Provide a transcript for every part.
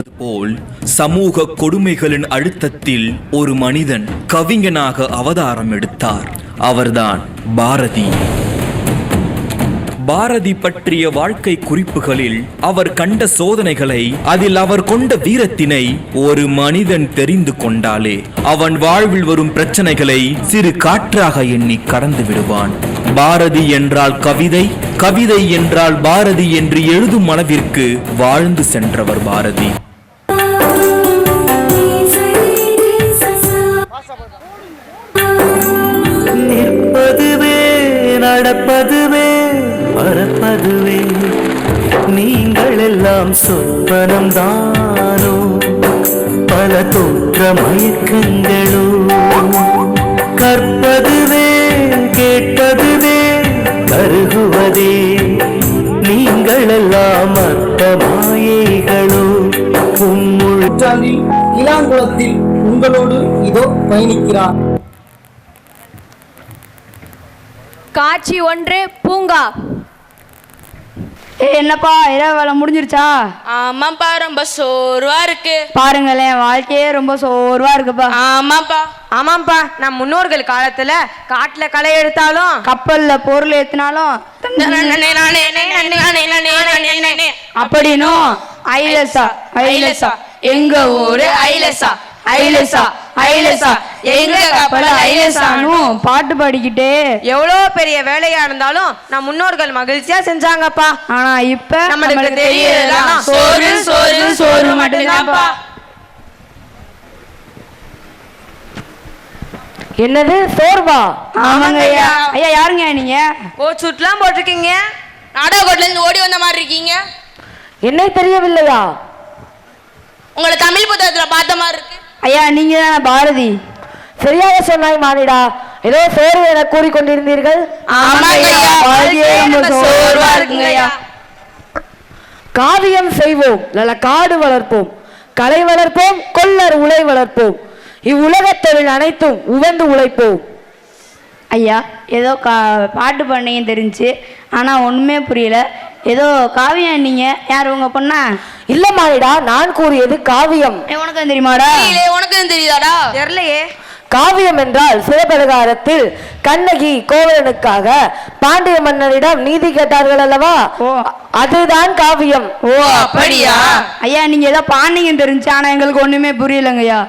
போல் சமூக கொடுமைகளின் அழுத்தத்தில் ஒரு மனிதன் கவிஞனாக அவதாரம் எடுத்தார். அவர்தான் பாரதி. பாரதி பற்றிய வாழ்க்கை குறிப்புகளில் அவர் கண்ட சோதனைகளை, அதில் அவர் கொண்ட வீரத்தினை ஒரு மனிதன் தெரிந்து கொண்டாலே அவன் வாழ்வில் வரும் பிரச்சனைகளை சிறு காற்றாக எண்ணி கடந்து விடுவான். பாரதி என்றால் கவிதை, கவிதை என்றால் பாரதி என்று எழுதும் அளவிற்கு வாழ்ந்து சென்றவர் பாரதி. நிற்பதுவே, நடப்பதுவே, மறப்பதுவே, நீங்கள் எல்லாம் சொப்பனம் தானோ, பல தோற்ற மயக்கங்களோ, கற்பதுவே, கேட்பதுவே, கருகுவதே, நீங்கள் எல்லாம் அர்த்த மாயைகளோ. இளாங்குளத்தில் உங்களோடு இதோ பயணிக்கிறார். காட்சி 1 பூங்கா. என்னப்பா இரவு வேலை முடிஞ்சிருச்சா? ஆமாப்பா, ரொம்ப சோர்வா இருக்கு. பாருங்களேன், வாழ்க்கையே ரொம்ப சோர்வா இருக்குப்பா. ஆமாப்பா, நம் முன்னோர்கள் காலத்துல காட்டுல களை எடுத்தாலும் கப்பல்ல பொருள் ஏத்தினாலும் அப்படின்னும் ஐலசா ஐலசா எங்க ஊரு ஐலசா ஐலசா ஐலசா எங்க கப்பல் ஐலசானும் பாட்டு பாடிக்கிட்டே எவ்வளவு பெரிய வேலையா இருந்தாலும் நம் முன்னோர்கள் மகிழ்ச்சியா செஞ்சாங்கப்பா. ஆனா இப்ப நம்மளுக்கு தெரியலாம் சோறு சோறு சோறு மட்டும்தான்ப்பா. என்னது சோர்வா? ஆமாங்க ஐயா. ஐயா யாருங்க நீங்க? சுற்றுலாம் போட்டிருக்கீங்க, நாடகோட்ல இருந்து ஓடி வந்த மாதிரி இருக்கீங்க. என்ன தெரியவில்லையா? உங்களை தமிழ் புத்தகத்துல பார்த்த மாதிரி இருக்கு. ஐயா நீங்க தான் பாரதி. சரியாக சொன்னாய் மானிடா. ஏதோ சோர்வு என கூறிக்கொண்டிருந்தீர்கள். காவியம் செய்வோம், நல்ல காடு வளர்ப்போம், கலை வளர்ப்போம், கொல்லர் உலை வளர்ப்போம், இவ்வுலகத் தொழில் அனைத்தும் உவந்து உழைப்போம். ஐயா ஏதோ பாட்டு பண்ணீங்க தெரிஞ்சு, ஆனால் ஒன்றுமே புரியல. ஏதோ காவியம் நீங்க யார் உங்க பொண்ணா? இல்ல மானிடா, நான் கூறியது காவியம். உனக்கு தெரியுமாடா? உனக்கு தெரியுதாடா? தெரியலையே. காவியம் என்றால் சிவபெருகாரத்தில் கண்ணகி கோவலனுக்காக பாண்டிய மன்னரிடம் நீதி கேட்டார்கள் அல்லவா, அதுதான் காவியம். ஓ அப்படியா? ஐயா நீங்க ஏதோ பாண்டிங்க தெரிஞ்சு, ஆனா எங்களுக்கு ஒண்ணுமே புரியலங்க ஐயா.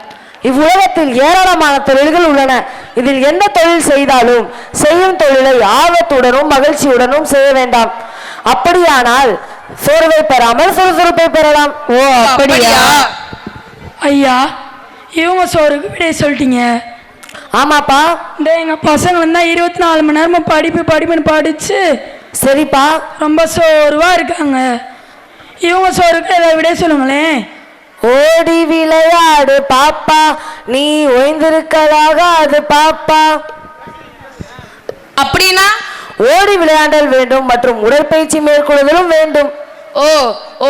இவ்வுலகத்தில் ஏராளமான தொழில்கள் உள்ளன. இதில் எந்த தொழில் செய்தாலும் செய்யும் தொழிலை ஆர்வத்துடனும் மகிழ்ச்சியுடனும் செய்ய வேண்டாம். அப்படியானால் சோர்வை பெறாமல் சுறுசுறுப்பை பெறலாம். ஓ அப்படியா? ஐயா இவங்க சோறுக்கு விடைய சொல்லிட்டீங்க. ஆமாப்பா. இந்த எங்க பசங்க வந்தா 24 மணி நேரமா படிப்புன்னு படிச்சு சரிப்பா ரொம்ப சோர்வா இருக்காங்க. இவங்க சோறுக்கு ஏதாவது விடைய சொல்லுங்களேன். ஓடி விளையாடு பாப்பா, நீ ஓய்ந்திருக்கதாக அது பாப்பா. அப்படின்னா ஓடி விளையாடல் வேண்டும் மற்றும் உடற்பயிற்சி மேற்கொள்வதும் வேண்டும். ஓ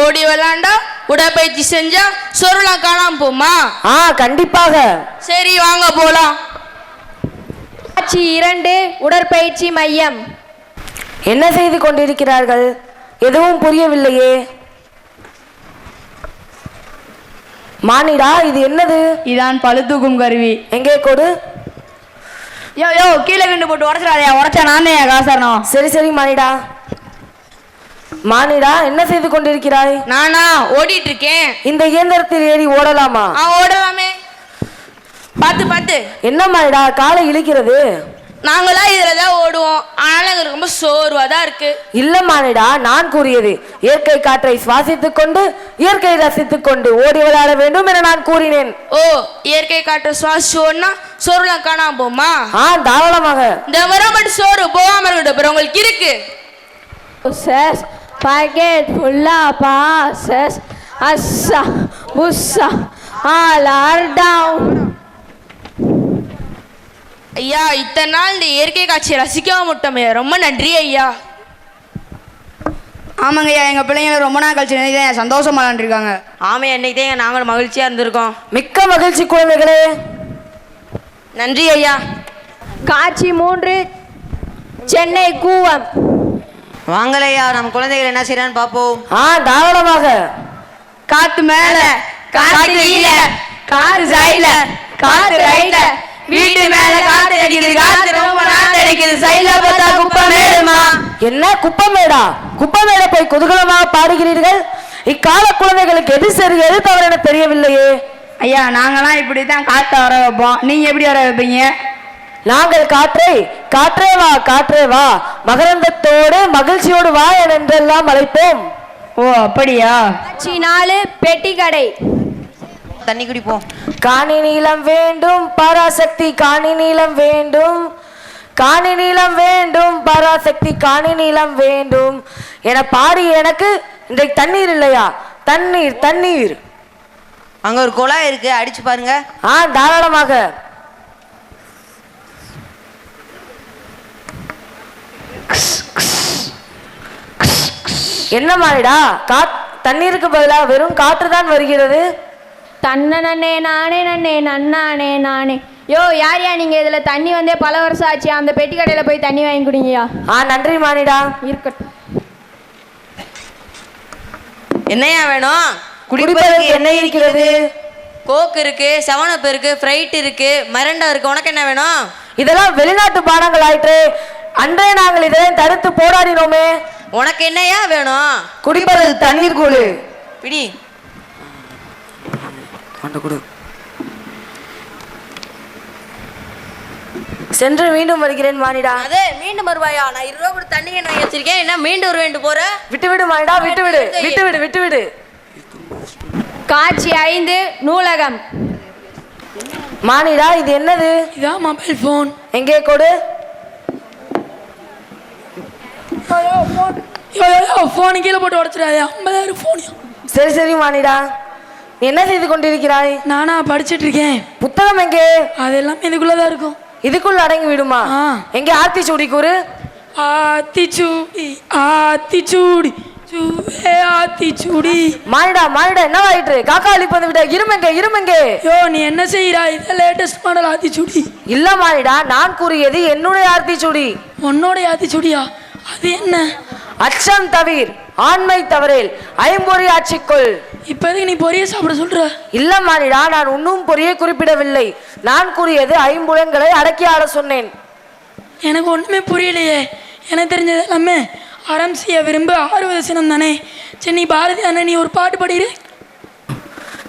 ஓடி விளையாண்டா உடற்பயிற்சி செஞ்சா சொருலாம் காணாம போமா? கண்டிப்பாக. சரி வாங்க போலாம். காட்சி 2 உடற்பயிற்சி மையம். என்ன செய்து கொண்டிருக்கிறார்கள்? எதுவும் புரியவில்லையே. மானிடா இது என்னது? இதான் பழுத்தூக்கும் கருவி. எங்கே கொடு. யோ யோ கீழே கண்டு போட்டு உடச்சிடாதயா, உடச்சா நான் தான் காசரணும். சரி சரி மானிடா. மானிடா என்ன செய்து கொண்டிருக்கிறாய்? நானா ஓடிட்டு இருக்கேன். இந்த இயந்திரத்தில் ஏறி ஓடலாமா? ஓடலாமே. பார்த்து பார்த்து. என்ன மானிடா காலை இழுக்கிறது? நாங்களா இதுலதான் ஓடுவோம், ஆனாலும் எங்களுக்கு ரொம்ப சோர்வா தான் இருக்கு. இல்ல மானிடா, நான் கூறியது இயற்கை காற்றை சுவாசித்துக் கொண்டு இயற்கை ரசித்துக் கொண்டு ஓடி விளையாட வேண்டும் என நான் கூறினேன். ஓ இயற்கை காற்றை சுவாசிச்சு ஓடினா சோறுலாம் காணாம போமா? தாராளமாக. இந்த வரம் மட்டும் சோறு போகாம இருக்கட்டும், உங்களுக்கு இருக்கு. பாக்கெட் ஃபுல்லா பாசஸ் அஸ்ஸா புஸ்ஸா ஆல் ஆர் டவுன். ஐயா இத்தனை நாள் இந்த இயற்கை காட்சியை ரசிக்காம விட்டோமே, ரொம்ப நன்றி ஐயா. ஆமாங்க ஐயா, எங்க பிள்ளைங்க ரொம்ப நாள் கழிச்சு சந்தோஷமா இருக்காங்க. ஆமையா, இன்னைக்கு தான் நாங்களும் மகிழ்ச்சியா இருந்திருக்கோம். மிக்க மகிழ்ச்சி குழந்தைகளே. நன்றி ஐயா. காட்சி 3 சென்னை கூவம். வாங்கலையா, நம்ம குழந்தைகள் என்ன செய்யறான்னு பார்ப்போம். தாராளமாக. காத்து மேல காத்து கீழ காத்து சைடுல காத்து ரைட்ல வீட்டு மேல காத்து அடிக்குது காத்து ரொம்ப நாத்து அடிக்குது சைடுல பார்த்தா குப்பை மேடுமா. என்ன குப்பமேடா? குப்பமேட போய் குதூகலமாக பாடுகிறீர்கள். இக்கால குழந்தைகளுக்கு எது சரி எது தவறு என தெரியவில்லையே. ஐயா நாங்களாம் இப்படித்தான் காத்த வர வைப்போம், நீங்க எப்படி வர வைப்பீங்க? நாங்கள் காற்றை காற்றே வா மகரந்தத்தோடு மகிழ்ச்சியோடு வா என்றெல்லாம் அழைப்போம். ஓ அப்படியா? காட்சி 4 பெட்டி கடை. தண்ணி குடிப்போம். காணி நீளம் வேண்டும் பராசக்தி காணி நீளம் வேண்டும், காணி நீளம் வேண்டும் பராசக்தி காணி நீளம் வேண்டும் என பாடி எனக்கு இன்றைக்கு தண்ணீர் இல்லையா? தண்ணீர் தண்ணீர். அங்க ஒரு குழாய் இருக்கு, அடிச்சு பாருங்க. தாராளமாக. என்ன மாறிடா தண்ணீருக்கு பதிலாக வெறும் காற்று தான் வருகிறது. தன்னே நானே நன்னே நன்னானே நானே. யோ யார் நீங்க இதுல தண்ணி வந்தே பல வருஷம் ஆச்சு, அந்த பெட்டி கடையில போய் தண்ணி வாங்கி குடிங்கயா. நன்றி மானிடா. இருக்கட்டும். என்னையா வேணும்? குடிப்பதற்கு என்ன இருக்கிறது? கோக் இருக்கு, 7up இருக்கு, ஃப்ரைட் இருக்கு, மரண்டா இருக்கு. உனக்கு என்ன வேணும்? இதெல்லாம் வெளிநாட்டு பானங்கள் ஆயிற்று. அன்றே நாங்கள் இதெல்லாம் தடுத்து போராடினோமே. உனக்கு என்னையா வேணும்? குடிப்பது தண்ணீர் கூடு. பிடி. சென்று மீண்டும் வருகிறேன் மானிடா. அதே மீண்டும் வருவாயா? நான் 20 ரூபா கொடுத்து தண்ணி நான் வச்சிருக்கேன், என்ன மீண்டும் வருவேன் போற? விட்டுவிடு மானிடா, விட்டுவிடு விட்டுவிடு விட்டுவிடு. காட்சி 5 நூலகம். மானிடா இது என்னது? இதான் மொபைல் ஃபோன். எங்கே கொடு. ஃபோனு கீழே போட்டு உடச்சிடாயா, 50,000 ஃபோன். சரி சரி மானிடா, நீ என்ன செய்து கொண்டிருக்கிறாய்? நானா படிச்சிட்டு இருக்கேன். புத்தகம் எங்கே? அது எல்லாமே இதுக்குள்ளதான் இருக்கும். இதுக்குள்ள அடங்கி விடுமா? எங்கே ஆத்தி சூடி கூறு. ஆத்திச்சூடி ஆத்திச்சூடி சூவே ஆத்திச்சூடி. மானிடா மானிடா என்னவாயிற்று? காக்கா அழிப்பது விட இருமெங்கே இருமெங்கே. யோ நீ என்ன செய்யறா? இது லேட்டஸ்ட் மாடல் ஆத்திச்சூடி. இல்ல மானிடா, நான் கூறியது என்னுடைய ஆர்த்தி சூடி. உன்னோட ஆத்திச்சூடியா? அது என்ன? அச்சம் தவிர் ஆண்மை தவறேல் ஐம்பொறி ஆட்சிக்குள். இப்ப எதுக்கு நீ பொரிய சாப்பிட சொல்ற? இல்ல மானிடா, நான் இன்னும் பொறியை குறிப்பிடவில்லை. நான் கூறியது ஐம்புலன்களை அடக்கி ஆட சொன்னேன். எனக்கு ஒண்ணுமே புரியலையே. எனக்கு தெரிஞ்சது எல்லாமே அறம் செய்ய விரும்ப 60 சினம் தானே. சரி நீ பாரதி அண்ணா நீ ஒரு பாட்டு பாடிடு.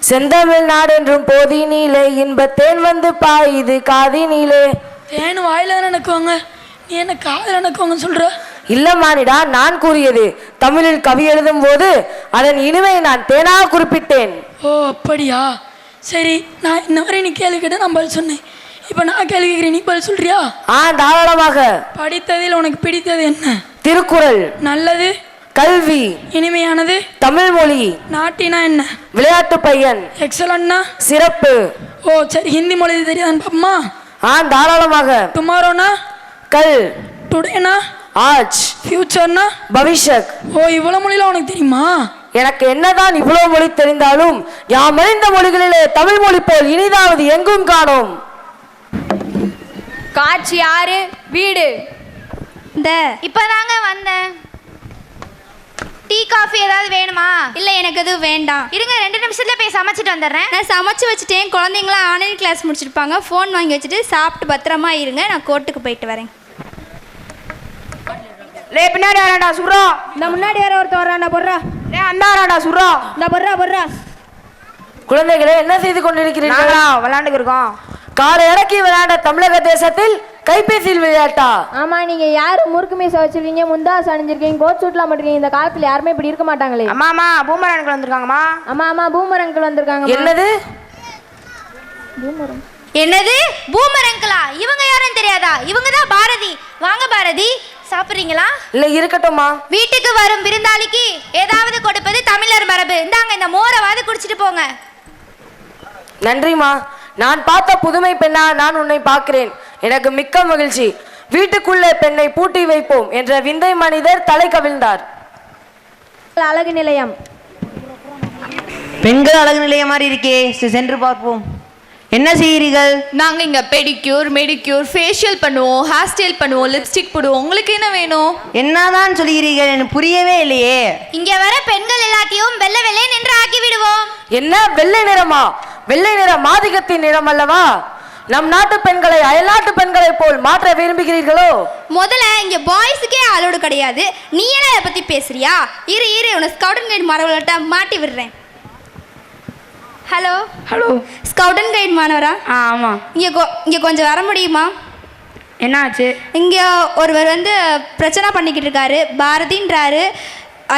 செந்தமிழ் நாடென்றும் போதி நீலே இன்பத்தேன் வந்து பாயுது காதி நீலே. தேன் வாயில தானே நக்குவாங்க, நீ என்ன காதல நக்குவாங்கன்னு சொல்ற? இல்ல மானிடா, நான் கூறியது தமிழில் கவி எழுதும் போது அதன் இனிமையை நான் தேனாக குறிப்பிட்டேன். ஓ அப்படியா? சரி நான் இன்ன வரை நீ கேள்வி கேட்ட நான் பதில் சொன்னேன். இப்ப நான் கேள்வி கேட்கிறேன், நீ பதில் சொல்றியா? தாராளமாக. படித்ததில் உனக்கு பிடித்தது என்ன? திருக்குறள். நல்லது. கல்வி. இனிமையானது. தமிழ் மொழி. நாட்டினா என்ன? விளையாட்டு பையன். எக்ஸலன்னா? சிறப்பு. ஓ சரி ஹிந்தி மொழி தெரியாதான்னு பாப்பமா? தாராளமாக. டுமாரோனா? கல். டுடேனா? ஆஜ். ஃபியூச்சர்னா? பவிஷ்யத். ஓ இவ்வளவு மொழிலாம் உனக்கு தெரியுமா? எனக்கு என்னதான் இவ்வளவு மொழி தெரிந்தாலும் யாம் அறிந்த மொழிகளிலே தமிழ் மொழி போல் இனிதாவது எங்கும் காணோம். காட்சி 6 வீடு. இப்பதாங்க வந்தேன். டீ காஃபி ஏதாவது வேணுமா? இல்ல எனக்கு எதுவும் வேண்டாம். இருங்க 2 நிமிஷத்துல போய் சமைச்சிட்டு வந்துடுறேன். நான் சமைச்சு வச்சுட்டேன். குழந்தைங்களாம் ஆன்லைன் கிளாஸ் முடிச்சிருப்பாங்க. ஃபோன் வாங்கி வச்சுட்டு சாப்பிட்டு பத்திரமா இருங்க. நான் கோர்ட்டுக்கு போயிட்டு வரேன். லே பின்னாடி வராடா சுரா. இந்த முன்னாடி வேற ஒருத்தர் வர்றான்டா பொர்றா. லே அந்த வராடா சுரா. இந்த பொர்றா. குழந்தைகளே என்ன செய்து கொண்டிருக்கிறீர்கள்? விளையாண்டுக்கு இருக்கோம். காலை இறக்கி விளையாண்ட தமிழக தேசத்தில் கைபேசியில் விளையாட்டா? ஆமா, நீங்க யாரு முறுக்கு மீச வச்சிருக்கீங்க, முந்தாஸ் அணிஞ்சிருக்கீங்க, கோட் சூட்லாம் மாட்டீங்க. இந்த காலத்துல யாருமே இப்படி இருக்க மாட்டாங்களே. அம்மா பூமர் அங்கிள் வந்திருக்காங்கம்மா. ஆமா பூமர் அங்கிள் வந்திருக்காங்க. என்னது என்னது பூமர் அங்கிளா? இவங்க யாருன்னு தெரியாதா? இவங்க தான் பாரதி. வாங்க பாரதி, சாப்பிடுறீங்களா? இல்ல இருக்கட்டும்மா. வீட்டுக்கு வரும் விருந்தாளிக்கு ஏதாவது கொடுப்பது தமிழர் மரபு. இந்தாங்க இந்த மோரவாது குடிச்சிட்டு போங்க. நன்றிமா. நான் பார்த்த புதுமை பெண்ணா நான் உன்னை பார்க்கிறேன். எனக்கு மிக்க மகிழ்ச்சி. வீட்டுக்குள்ளே பெண்ணை பூட்டி வைப்போம் என்ற விந்தை மனிதர் தலை கவிழ்ந்தார். அழகு நிலையம். பெண்கள் அழகு நிலையம் மாதிரி இருக்கே, சென்று பார்ப்போம். என்ன செய்கிறீர்கள்? நாங்க இங்க பெடிக்யூர், மெடிக்யூர், ஃபேஷியல் பண்ணுவோம், ஹேர் ஸ்டைல் பண்ணுவோம், லிப்ஸ்டிக் போடுவோம். உங்களுக்கு என்ன வேணும்? என்னதான் சொல்கிறீர்கள்? எனக்கு புரியவே இல்லையே. இங்க வர பெண்கள் எல்லாத்தையும் வெள்ளை வெள்ளை நின்று ஆக்கி விடுவோம். என்ன வெள்ளை நிறமா? வெள்ளை நிறம் ஆதிக்கத்தின் நிறம் அல்லவா? நம் நாட்டு பெண்களை அயல்நாட்டு பெண்களை போல் மாற்ற விரும்புகிறீர்களோ? முதல்ல இங்க பாய்ஸுக்கே அலோடு கிடையாது. நீ என்ன இதை பத்தி பேசுறியா? இரு உன ஸ்கவுட் அண்ட் கைட் மாணவர்கள்ட்ட மாட்டி விடுறேன். Hello hello, scout and guide மாணவரா? ஆமாம். இங்க கொஞ்சம் வர முடியுமா? என்னாச்சு? இங்க ஒருவர் வந்து பிரச்சனை பண்ணிக்கிட்டு இருக்காரு. பாரதின்றாரு,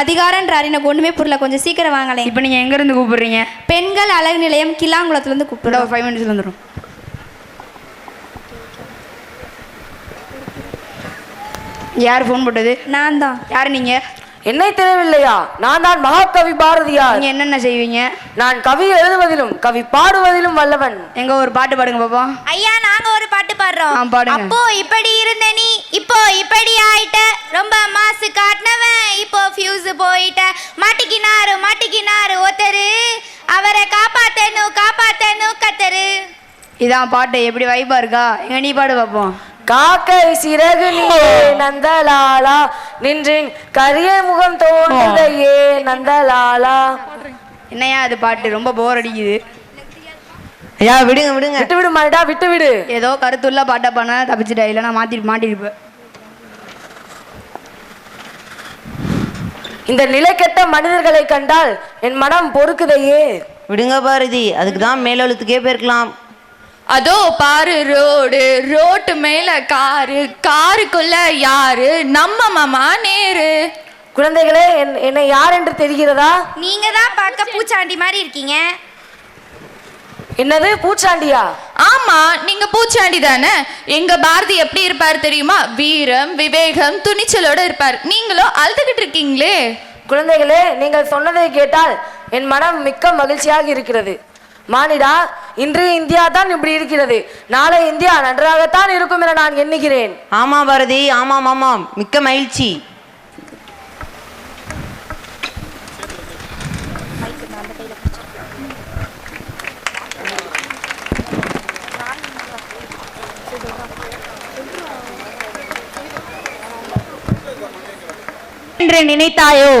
அதிகாரன்றாரு. எனக்கு ஒன்றுமே புரியல. கொஞ்சம் சீக்கிரம் வாங்கலேன். இப்போ நீங்கள் எங்கேருந்து கூப்பிடுறீங்க? பெண்கள் அழகு நிலையம் கிளாங்குளத்துலேருந்து கூப்பிடுறோம். 5 மினிட்ஸில் வந்துடும். யார் ஃபோன் போட்டது? நான் தான். யார் நீங்கள்? என்னை தெரியவில்லையா? நான் தான் மகாகவி பாரதியார். நீங்கள் என்னென்ன செய்வீங்க? நான் கவி எழுதுவதிலும் கவி பாடுவதிலும் வல்லவன். எங்க ஒரு பாட்டு பாடுங்க பாப்போம். ஐயா, நாங்க ஒரு பாட்டு பாடுறோம். பாடுங்க. அப்போ இப்படி இருந்த நீ இப்போ இப்படி ஆயிட்ட, ரொம்ப மாசு காட்டினவன் இப்போ ஃபியூஸ் போயிட்ட, மாட்டிக்கினாரு ஒருத்தரு, அவரை காப்பாத்தணும் கத்தரு. இதான் பாட்டு. எப்படி வைப்பா இருக்கா? எங்க நீ பாடு பார்ப்போம். காக்கை சிறகு நீயே நந்தலாலா, நின்றின் கரிய முகம் தோன்றுதையே நந்தலாலா. என்னையா அது பாட்டு? ரொம்ப போர் அடிக்குது. ஐயா விடுங்க. விட்டு விடு மாடா, விட்டு விடு. ஏதோ கருத்துள்ள பாட்டா பண்ண தப்பிச்சிட்டா, இல்லைன்னா மாட்டிருப்பேன். இந்த நிலை கெட்ட மனிதர்களை கண்டால் என் மனம் பொறுக்குதையே. விடுங்க பாரதி, அதுக்கு தான் மேலெழுத்துக்கே போயிருக்கலாம். அதோ பாரு ரோட்டு மேல காருக்குள்ள யாரு? நம்ம மாமா நேரு. குழந்தைகளே, என்னை யார் என்று தெரிகிறதா? நீங்க தான் பார்க்க பூச்சாண்டி மாதிரி இருக்கீங்க. என்னது பூச்சாண்டியா? ஆமா, நீங்க பூச்சாண்டி தானே. எங்க பாரதி எப்படி இருப்பார் தெரியுமா? வீரம், விவேகம், துணிச்சலோட இருப்பார். நீங்களும் அழுதுகிட்டு இருக்கீங்களே. குழந்தைகளே, நீங்கள் சொன்னதை கேட்டால் என் மனம் மிக்க மகிழ்ச்சியாக இருக்கிறது. மானிடா, இன்று இந்தியா தான் இப்படி இருக்கிறது, நாளை இந்தியா நன்றாகத்தான் இருக்கும் என நான் எண்ணுகிறேன். ஆமா பாரதி, ஆமாம், மிக்க மகிழ்ச்சி. என்று நினைத்தாயோ?